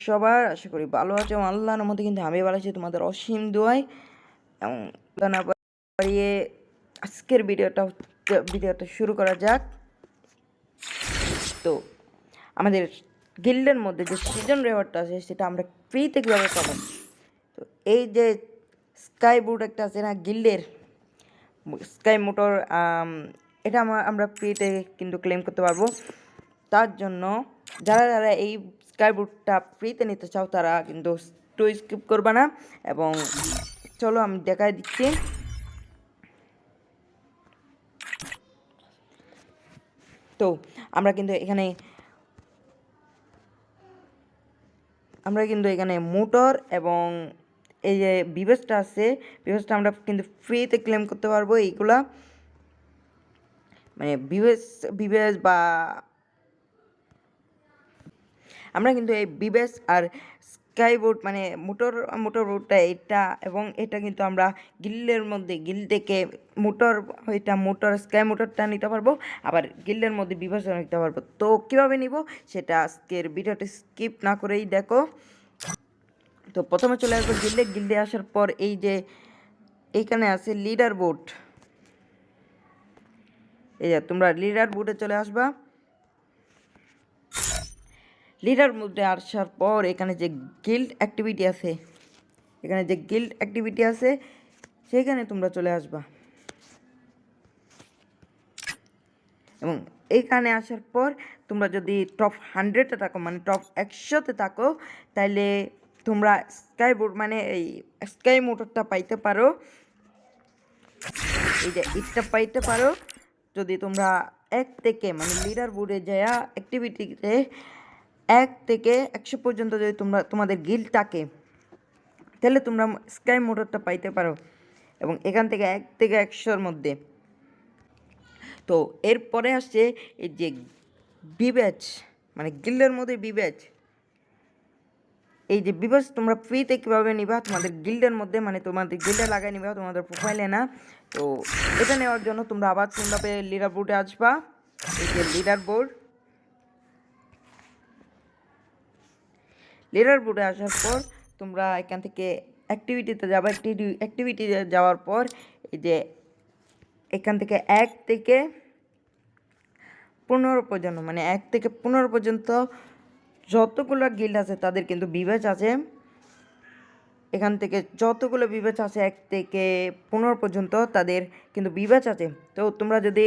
সবার আশা করি ভালো আছো। আল্লাহর মধ্যে কিন্তু আমি ভালো আছি, তোমাদের অসীম দোয়ায়। এবং না বাড়িয়ে আজকের ভিডিওটা শুরু করা যাক। তো আমাদের গিল্ডের মধ্যে যে সিজন রেওয়ার্ডটা আছে সেটা আমরা ফ্রিতে কীভাবে পাবো। তো এই যে স্কাই বুট একটা আছে না গিল্ডের, স্কাই মোটর, এটা আমরা ফ্রিতে কিন্তু ক্লেম করতে পারবো। তার জন্য যারা যারা এই স্কাই বুটটা ফ্রিতে নিতে চাও তারা কিন্তু স্কিপ করবে না। এবং চলো আমি দেখাই দিচ্ছি। তো আমরা কিন্তু এখানে মোটর এবং এই যে বিবেসটা আছে, বিবেসটা আমরা কিন্তু ফ্রিতে ক্লেম করতে পারবো। এইগুলা মানে বিবেস বা আমরা কিন্তু এই বিবেস আর স্কাই বোট মানে মোটর বোটটা এটা এবং এটা কিন্তু আমরা গিল্ড থেকে মোটর স্কাই মোটরটা নিতে পারবো, আবার গিল্ডের মধ্যে বিবেসও নিতে পারবো। তো কীভাবে নিব সেটা আজকের ভিডিওটি স্কিপ না করেই দেখো। তো প্রথমে চলে আসবো গিল্ডে আসার পর এই যে এইখানে আছে লিডার বোট, এই যে তোমরা লিডার বোটে চলে আসবা। লিডার মধ্যে আসার পর এখানে যে গিল্ড অ্যাক্টিভিটি আছে সেখানে তোমরা চলে আসবা। এবং এইখানে আসার পর তোমরা যদি টপ 100-এ থাকো মানে টপ 100-তে থাকো তাহলে তোমরা স্কাই বোট মানে এই স্কাই মোটরটা পাইতে পারো, এই যে এটা পাইতে পারো যদি তোমরা 1 থেকে মানে লিডার বোর্ডে যায়া অ্যাক্টিভিটিতে 1 থেকে 100 পর্যন্ত যদি তোমাদের গিল্ড থাকে তাহলে তোমরা স্কাই মোটরটা পাইতে পারো। এবং এখান থেকে 1 থেকে 100-র মধ্যে। তো এরপরে আসছে এই যে বিবেচ মানে গিল্ডের মধ্যে বিবেচ, এই যে বিবেচ তোমরা ফ্রিতে কীভাবে নিবা তোমাদের গিল্ডের মধ্যে মানে তোমাদের গিল্ডে লাগাই নিবা তোমাদের প্রোফাইলে না। তো এটা নেওয়ার জন্য তোমরা আবার তোমরা লিডার বোর্ডে আসবা, এই যে লিডার বোর্ডে আসার পর তোমরা এখান থেকে অ্যাক্টিভিটিতে যাবা। অ্যাক্টিভিটিতে যাওয়ার পর এই যে এখান থেকে 1 থেকে 15 পর্যন্ত মানে 1 থেকে 15 পর্যন্ত যতগুলো গিল্ড আছে তাদের কিন্তু বিবেচ আছে। এখান থেকে যতগুলো বিবেচ আছে 1 থেকে 15 পর্যন্ত তাদের কিন্তু বিবেচ আছে। তো তোমরা যদি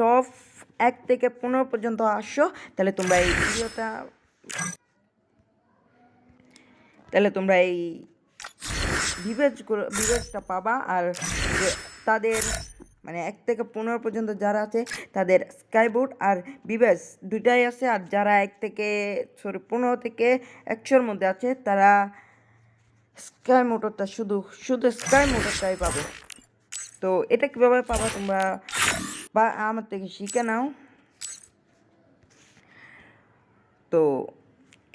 টপ 1 থেকে 15 পর্যন্ত আসো তাহলে তোমরা এই বিবেচটা পাবা। আর তাদের মানে 1 থেকে 15 পর্যন্ত যারা আছে তাদের স্কাই বোট আর বিবেস দুইটাই আছে। আর যারা 15 থেকে 100-র মধ্যে আছে তারা স্কাই মোটরটা শুধু স্কাই মোটরটাই পাবে। তো এটা কীভাবে পাবা তোমরা বা আমার থেকে শিখে নাও। তো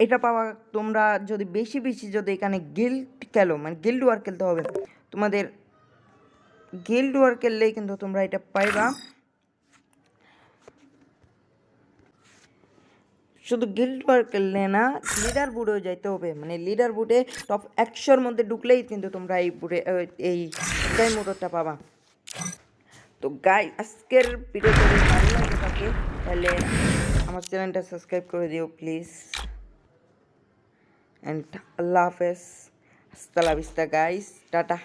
এটা পাওয়া তোমরা যদি বেশি যদি এখানে গিল্ড ওয়ার খেলতে হবে, তোমাদের গিল্ড ওয়ার খেললেই কিন্তু তোমরা এটা পাইবা। শুধু গিল্ড ওয়ার খেললে না, লিডার বোর্ডেও যাইতে হবে। মানে লিডার বোর্ডে টপ 100-র মধ্যে ঢুকলেই কিন্তু তোমরা এই স্কাই মোটরটা পাবা। তো আজকের ভিডিও যদি ভালো লাগে থাকে তাহলে আমার চ্যানেলটা সাবস্ক্রাইব করে দিও প্লিজ। অ্যান্ড আল্লাহ হাফেজ, আস্তা লা ভিস্তা গাইস, টাটা।